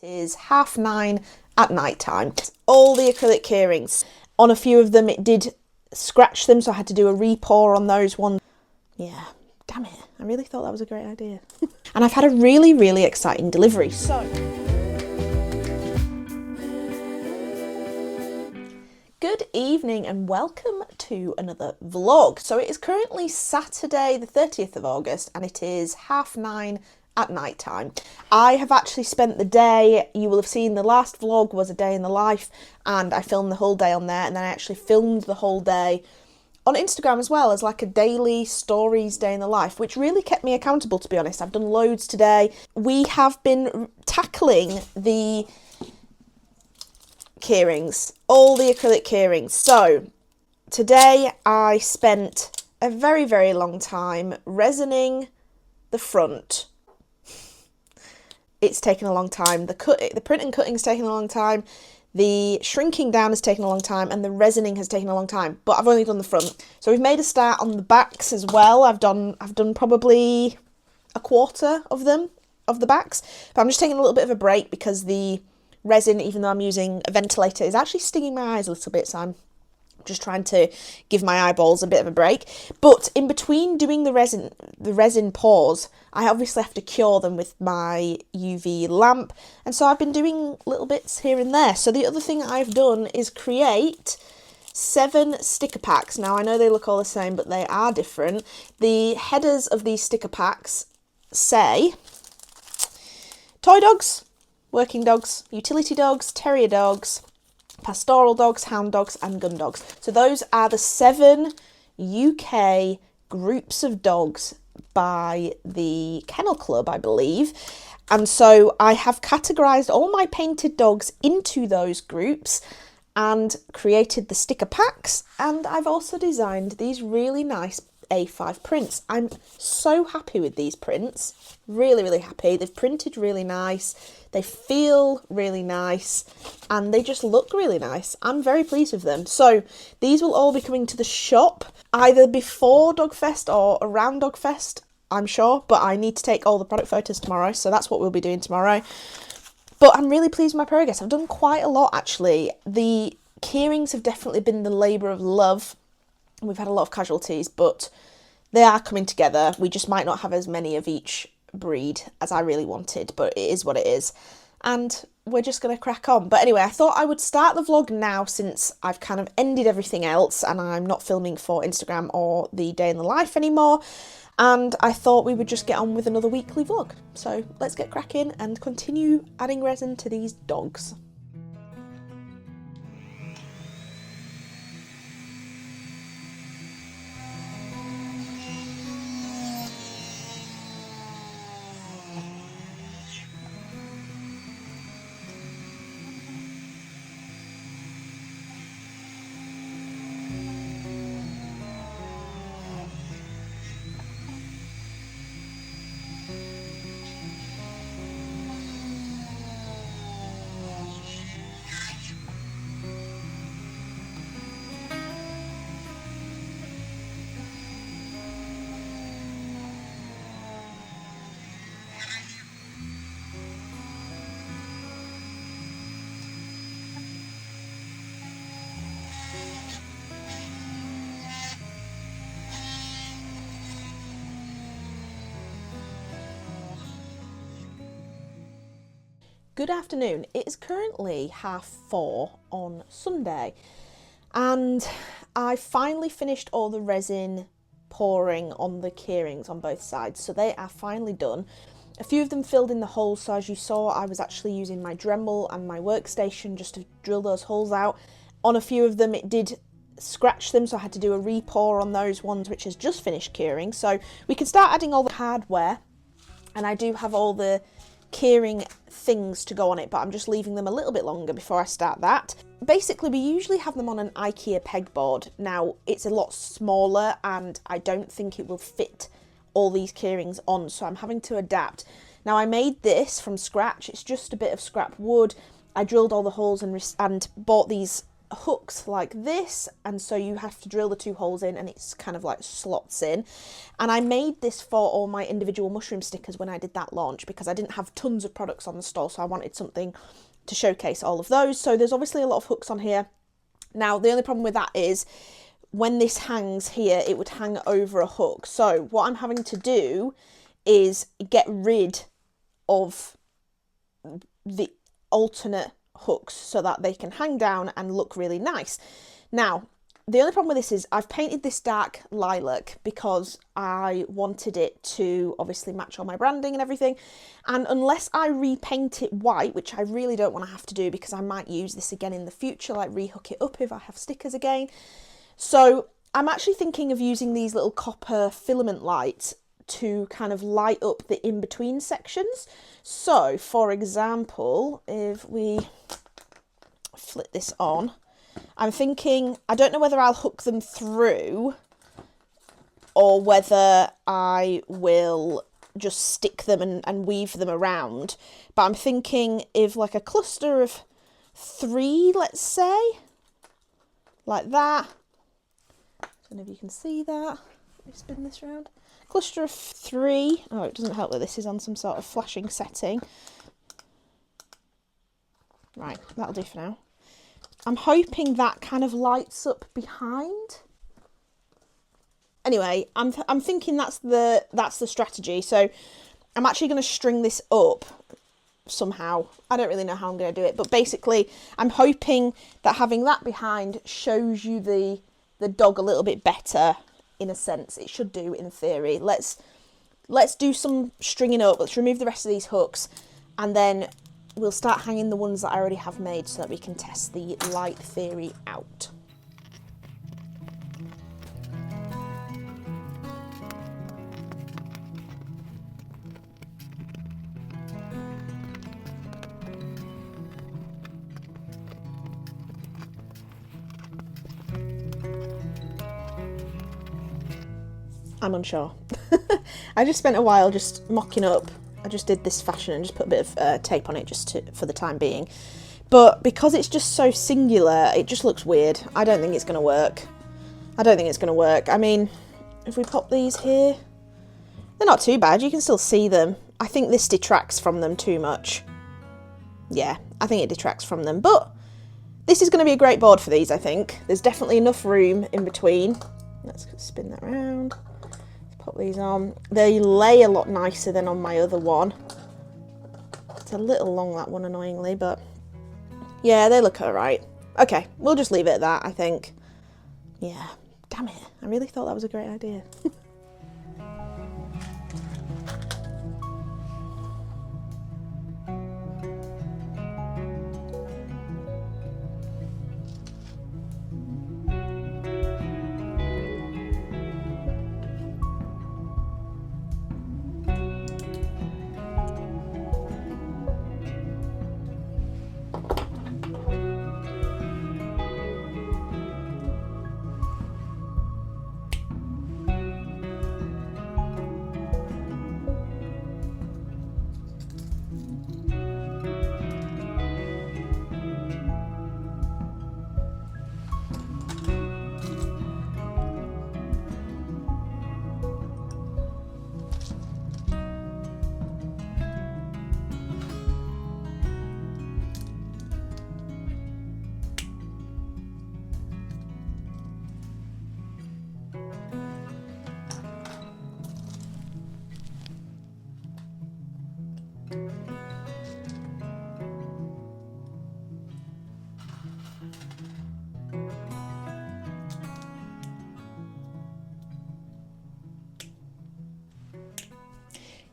It is 9:30 at night time. All the acrylic keyrings. On a few of them it did scratch them, so I had to do a re-pour on those ones. Yeah, damn it. I really thought that was a great idea. And I've had a really, really exciting delivery. So, good evening and welcome to another vlog. So it is currently Saturday the 30th of August and it is 9:30 at night time. I have actually spent the day, you will have seen the last vlog was a day in the life, and I filmed the whole day on there, and then I actually filmed the whole day on Instagram as well as like a daily stories day in the life, which really kept me accountable, to be honest. I've done loads today. We have been tackling the keyrings, all the acrylic keyrings. So today I spent a very, very long time resining the front. It's taken a long time. The print and cutting's taken a long time. The shrinking down has taken a long time, and the resining has taken a long time. But I've only done the front, so we've made a start on the backs as well. I've done probably a quarter of them, of the backs. But I'm just taking a little bit of a break because the resin, even though I'm using a ventilator, is actually stinging my eyes a little bit. So I'm just trying to give my eyeballs a bit of a break. But in between doing the resin pours, I obviously have to cure them with my UV lamp, and so I've been doing little bits here and there. So the other thing I've done is create 7 sticker packs. Now I know they look all the same, but they are different. The headers of these sticker packs say toy dogs, working dogs, utility dogs, terrier dogs, pastoral dogs, hound dogs and gun dogs. So those are the 7 UK groups of dogs by the Kennel Club, I believe. And so I have categorised all my painted dogs into those groups and created the sticker packs. And I've also designed these really nice A5 prints. I'm so happy with these prints. Really, really happy. They've printed really nice. They feel really nice and they just look really nice. I'm very pleased with them. So these will all be coming to the shop either before DogFest or around DogFest, I'm sure, but I need to take all the product photos tomorrow, so that's what we'll be doing tomorrow. But I'm really pleased with my progress. I've done quite a lot actually. The keyrings have definitely been the labour of love. We've had a lot of casualties, but they are coming together. We just might not have as many of each breed as I really wanted, but it is what it is. And we're just going to crack on. But anyway, I thought I would start the vlog now since I've kind of ended everything else and I'm not filming for Instagram or the day in the life anymore. And I thought we would just get on with another weekly vlog. So let's get cracking and continue adding resin to these dogs. Good afternoon. It is currently 4:30 on Sunday and I finally finished all the resin pouring on the keyrings on both sides, so they are finally done. A few of them filled in the holes, so as you saw I was actually using my Dremel and my workstation just to drill those holes out. On a few of them it did scratch them, so I had to do a re-pour on those ones which has just finished keyring. So we can start adding all the hardware, and I do have all the keyring things to go on it, but I'm just leaving them a little bit longer before I start that. Basically we usually have them on an IKEA pegboard. Now it's a lot smaller and I don't think it will fit all these keyrings on, so I'm having to adapt. Now I made this from scratch. It's just a bit of scrap wood. I drilled all the holes and bought these hooks like this, and so you have to drill the 2 holes in and it's kind of like slots in. And I made this for all my individual mushroom stickers when I did that launch, because I didn't have tons of products on the store, so I wanted something to showcase all of those. So there's obviously a lot of hooks on here. Now the only problem with that is when this hangs here, it would hang over a hook. So what I'm having to do is get rid of the alternate hooks so that they can hang down and look really nice. Now, the only problem with this is I've painted this dark lilac because I wanted it to obviously match all my branding and everything. And unless I repaint it white, which I really don't want to have to do because I might use this again in the future, like rehook it up if I have stickers again. So I'm actually thinking of using these little copper filament lights to kind of light up the in-between sections. So, for example, if we flip this on, I'm thinking, I don't know whether I'll hook them through or whether I will just stick them and weave them around. But I'm thinking if like a cluster of 3, let's say, like that. I don't know if you can see that. Let me spin this around. Cluster of 3. Oh, it doesn't help that this is on some sort of flashing setting. Right, that'll do for now. I'm hoping that kind of lights up behind. Anyway, I'm thinking that's the strategy. So I'm actually going to string this up somehow. I don't really know how I'm going to do it, but basically I'm hoping that having that behind shows you the dog a little bit better. In a sense, it should do in theory. Let's do some stringing up. Let's remove the rest of these hooks, and then we'll start hanging the ones that I already have made so that we can test the light theory out. I'm unsure. I just spent a while just mocking up. I just did this fashion and just put a bit of tape on it just for the time being. But because it's just so singular, it just looks weird. I don't think it's going to work. I mean, if we pop these here, they're not too bad. You can still see them. I think this detracts from them too much. Yeah, I think it detracts from them. But this is going to be a great board for these, I think. There's definitely enough room in between. Let's spin that around. Pop these on. They lay a lot nicer than on my other one. It's a little long, that one, annoyingly, but yeah, they look alright. Okay, we'll just leave it at that, I think. Yeah, damn it. I really thought that was a great idea.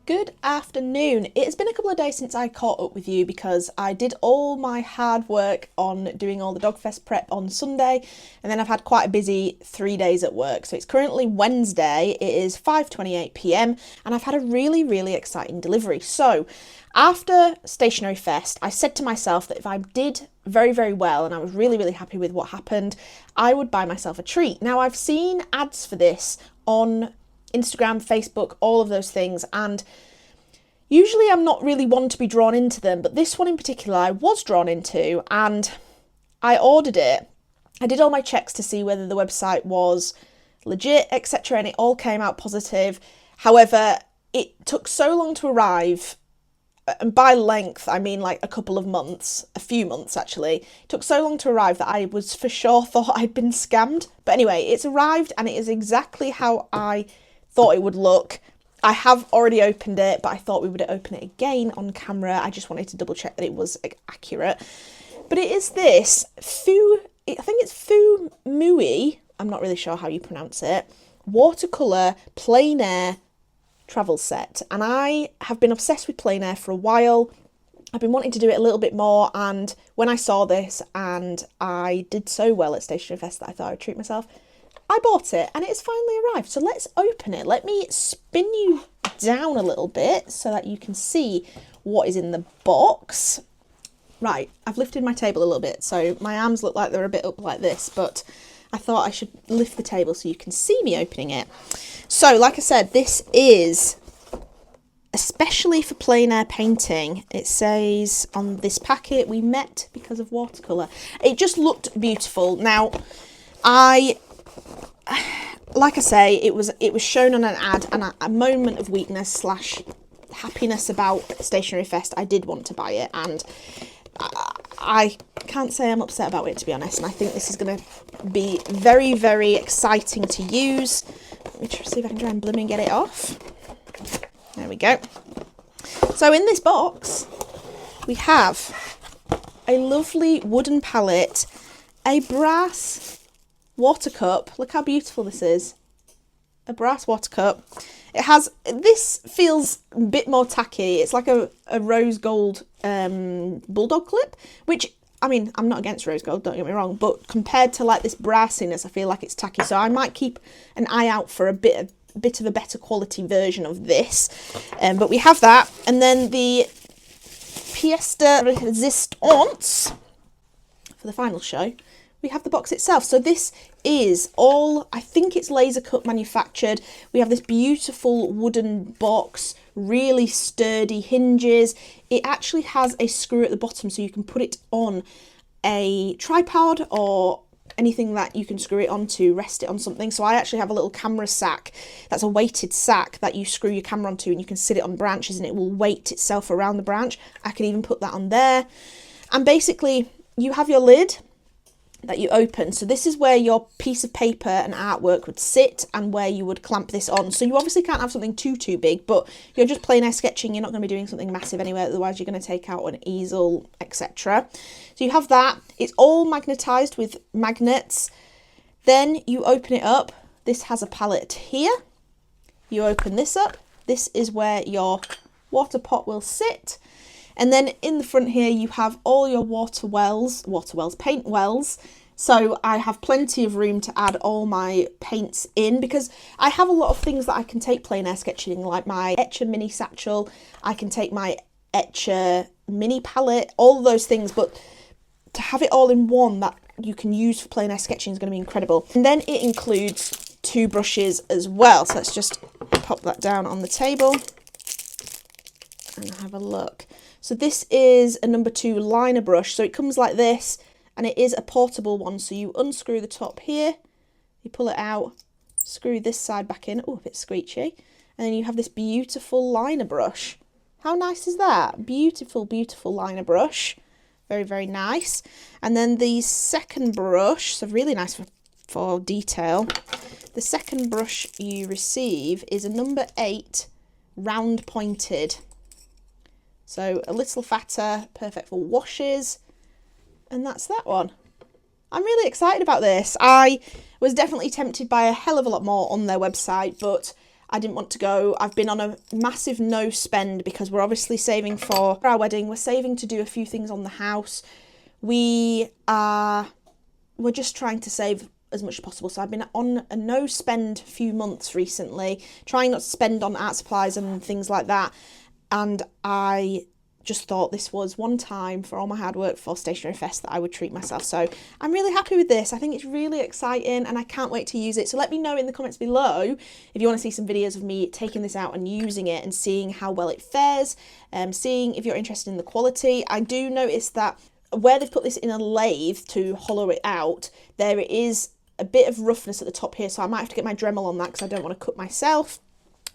Good afternoon. It has been a couple of days since I caught up with you because I did all my hard work on doing all the DogFest prep on Sunday, and then I've had quite a busy 3 days at work. So it's currently Wednesday, it is 5:28 p.m, and I've had a really exciting delivery. So after StationeryFest, I said to myself that if I did very well and I was really happy with what happened, I would buy myself a treat. Now I've seen ads for this on Instagram, Facebook, all of those things, and usually I'm not really one to be drawn into them, but this one in particular I was drawn into, and I ordered it. I did all my checks to see whether the website was legit, etc., and it all came out positive. However, it took so long to arrive, and by length I mean like a couple of months, a few months actually. It took so long to arrive that I was for sure thought I'd been scammed. But anyway, it's arrived and it is exactly how I thought it would look. I have already opened it, but I thought we would open it again on camera. I just wanted to double check that it was accurate. But it is this I think it's Fu Mui, I'm not really sure how you pronounce it, watercolour plein air travel set. And I have been obsessed with plein air for a while. I've been wanting to do it a little bit more, and when I saw this and I did so well at StationeryFest that I thought I would treat myself, I bought it and it's finally arrived. So let's open it. Let me spin you down a little bit so that you can see what is in the box. Right, I've lifted my table a little bit, so my arms look like they're a bit up like this, but I thought I should lift the table so you can see me opening it. So, like I said, this is especially for plein air painting. It says on this packet, we met because of watercolour. It just looked beautiful. Now, like I say, it was shown on an ad, and a moment of weakness / happiness about StationeryFest, I did want to buy it, and I can't say I'm upset about it, to be honest, and I think this is going to be very, very exciting to use. Let me see if I can try and blooming get it off. There we go. So in this box, we have a lovely wooden palette, a brass water cup. Look how beautiful this is. A brass water cup. This feels a bit more tacky. It's like a rose gold bulldog clip, which, I mean, I'm not against rose gold, don't get me wrong, but compared to like this brassiness, I feel like it's tacky. So I might keep an eye out for a bit of a better quality version of this. But we have that, and then the pièce de résistance for the final show. We have the box itself. So this is all, I think it's laser cut manufactured. We have this beautiful wooden box, really sturdy hinges. It actually has a screw at the bottom so you can put it on a tripod or anything that you can screw it onto, rest it on something. So I actually have a little camera sack that's a weighted sack that you screw your camera onto, and you can sit it on branches and it will weight itself around the branch. I can even put that on there. And basically you have your lid that you open. So this is where your piece of paper and artwork would sit and where you would clamp this on. So you obviously can't have something too big, but you're just plein air sketching. You're not going to be doing something massive anyway, otherwise you're going to take out an easel, etc. So you have that. It's all magnetized with magnets. Then you open it up. This has a palette here. You open this up. This is where your water pot will sit. And then in the front here, you have all your paint wells. So I have plenty of room to add all my paints in, because I have a lot of things that I can take plein air sketching, like my Etcher mini satchel. I can take my Etcher mini palette, all of those things. But to have it all in one that you can use for plein air sketching is going to be incredible. And then it includes 2 brushes as well. So let's just pop that down on the table and have a look. So this is a number 2 liner brush. So it comes like this, and it is a portable one. So you unscrew the top here, you pull it out, screw this side back in. Oh, a bit screechy. And then you have this beautiful liner brush. How nice is that? Beautiful, beautiful liner brush. Very, very nice. And then the second brush, so really nice for detail. The second brush you receive is a number 8 round pointed. So a little fatter, perfect for washes, and that's that one. I'm really excited about this. I was definitely tempted by a hell of a lot more on their website, but I didn't want to go. I've been on a massive no spend because we're obviously saving for our wedding. We're saving to do a few things on the house. We're just trying to save as much as possible. So I've been on a no spend few months recently, trying not to spend on art supplies and things like that. And I just thought this was one time for all my hard work for StationeryFest that I would treat myself. So I'm really happy with this. I think it's really exciting and I can't wait to use it. So let me know in the comments below if you want to see some videos of me taking this out and using it and seeing how well it fares, seeing if you're interested in the quality. I do notice that where they've put this in a lathe to hollow it out, there is a bit of roughness at the top here, so I might have to get my Dremel on that because I don't want to cut myself.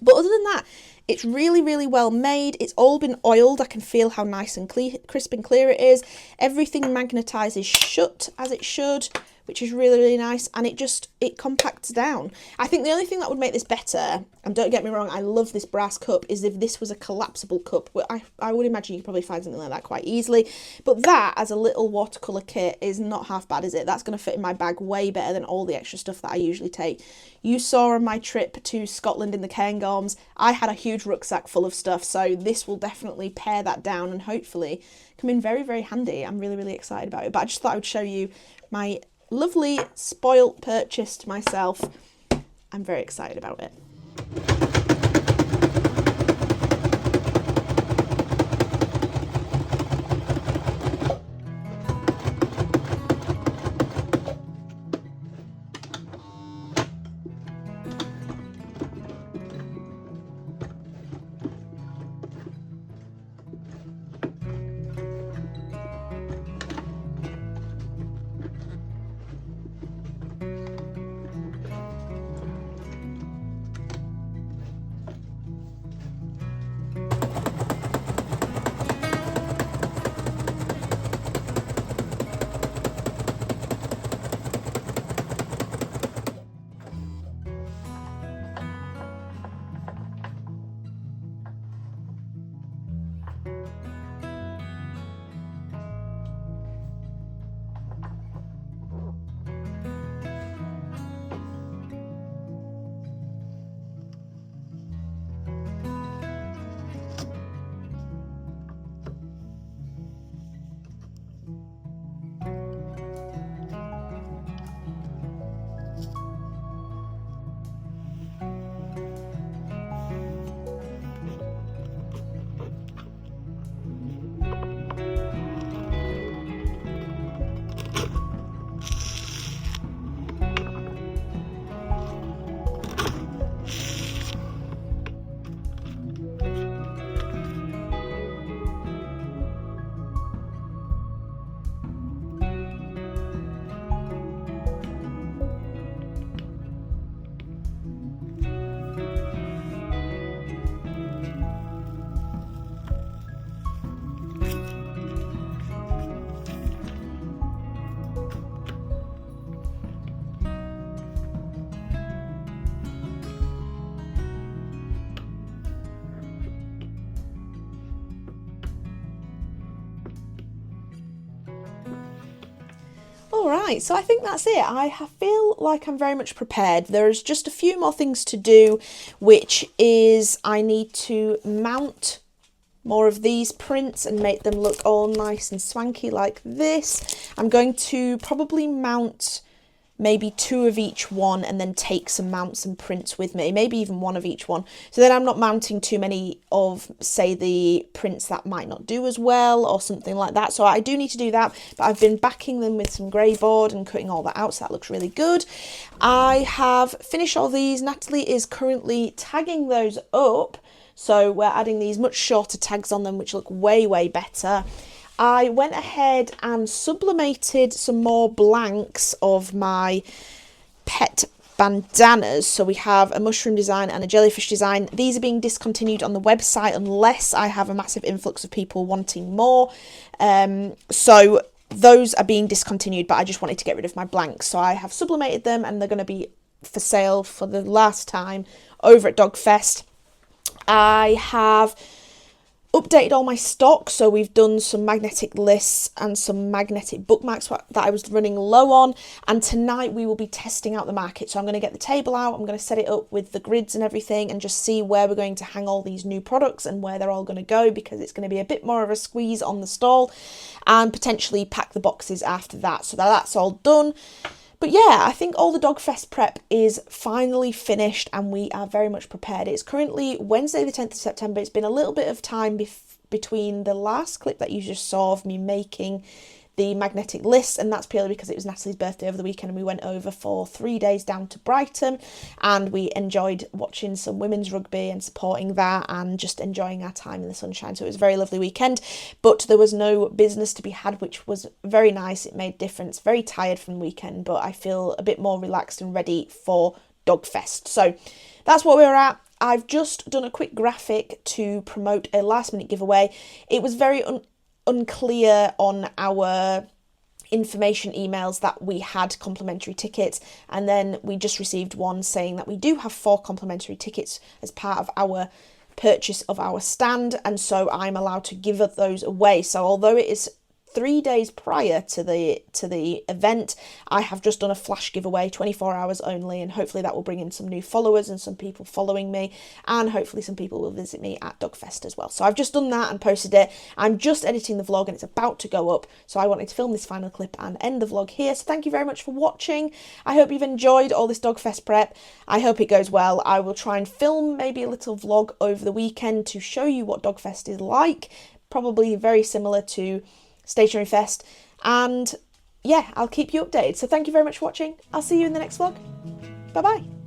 But other than that, it's really, really well made. It's all been oiled. I can feel how nice and crisp and clear it is. Everything magnetizes shut as it should, which is really, really nice. And it compacts down. I think the only thing that would make this better, and don't get me wrong, I love this brass cup, is if this was a collapsible cup. I would imagine you could probably find something like that quite easily. But that, as a little watercolour kit, is not half bad, is it? That's going to fit in my bag way better than all the extra stuff that I usually take. You saw on my trip to Scotland in the Cairngorms, I had a huge rucksack full of stuff, so this will definitely pare that down and hopefully come in very, very handy. I'm really, really excited about it. But I just thought I would show you my lovely spoilt purchase to myself. I'm very excited about it. Alright, so I think that's it. I feel like I'm very much prepared. There's just a few more things to do, which is I need to mount more of these prints and make them look all nice and swanky like this. I'm going to probably mount maybe 2 of each one and then take some mounts and prints with me, maybe even 1 of each one. So then I'm not mounting too many of, say, the prints that might not do as well or something like that. So I do need to do that, but I've been backing them with some grey board and cutting all that out, so that looks really good. I have finished all these. Natalie is currently tagging those up, so we're adding these much shorter tags on them, which look way, way better. I went ahead and sublimated some more blanks of my pet bandanas. So we have a mushroom design and a jellyfish design. These are being discontinued on the website unless I have a massive influx of people wanting more. So those are being discontinued, but I just wanted to get rid of my blanks. So I have sublimated them and they're going to be for sale for the last time over at DogFest. I have updated all my stock, so we've done some magnetic lists and some magnetic bookmarks that I was running low on, and tonight we will be testing out the market. So I'm going to get the table out, I'm going to set it up with the grids and everything and just see where we're going to hang all these new products and where they're all going to go, because it's going to be a bit more of a squeeze on the stall, and potentially pack the boxes after that. So that's all done. But yeah, I think all the DogFest prep is finally finished and we are very much prepared. It's currently Wednesday the 10th of September. It's been a little bit of time between the last clip that you just saw of me making the magnetic list, and that's purely because it was Natalie's birthday over the weekend and we went over for 3 days down to Brighton, and we enjoyed watching some women's rugby and supporting that and just enjoying our time in the sunshine. So it was a very lovely weekend, but there was no business to be had, which was very nice. It made a difference. Very tired from the weekend, but I feel a bit more relaxed and ready for DogFest. So that's what we were at. I've just done a quick graphic to promote a last minute giveaway. It was very unclear on our information emails that we had complimentary tickets, and then we just received one saying that we do have 4 complimentary tickets as part of our purchase of our stand, and so I'm allowed to give those away. So although it is 3 days prior to the event, I have just done a flash giveaway, 24 hours only, and hopefully that will bring in some new followers and some people following me, and hopefully some people will visit me at DogFest as well. So I've just done that and posted it. I'm just editing the vlog and it's about to go up, so I wanted to film this final clip and end the vlog here. So thank you very much for watching. I hope you've enjoyed all this DogFest prep. I hope it goes well. I will try and film maybe a little vlog over the weekend to show you what DogFest is like, probably very similar to StationeryFest, and yeah, I'll keep you updated. So thank you very much for watching. I'll see you in the next vlog. Bye bye.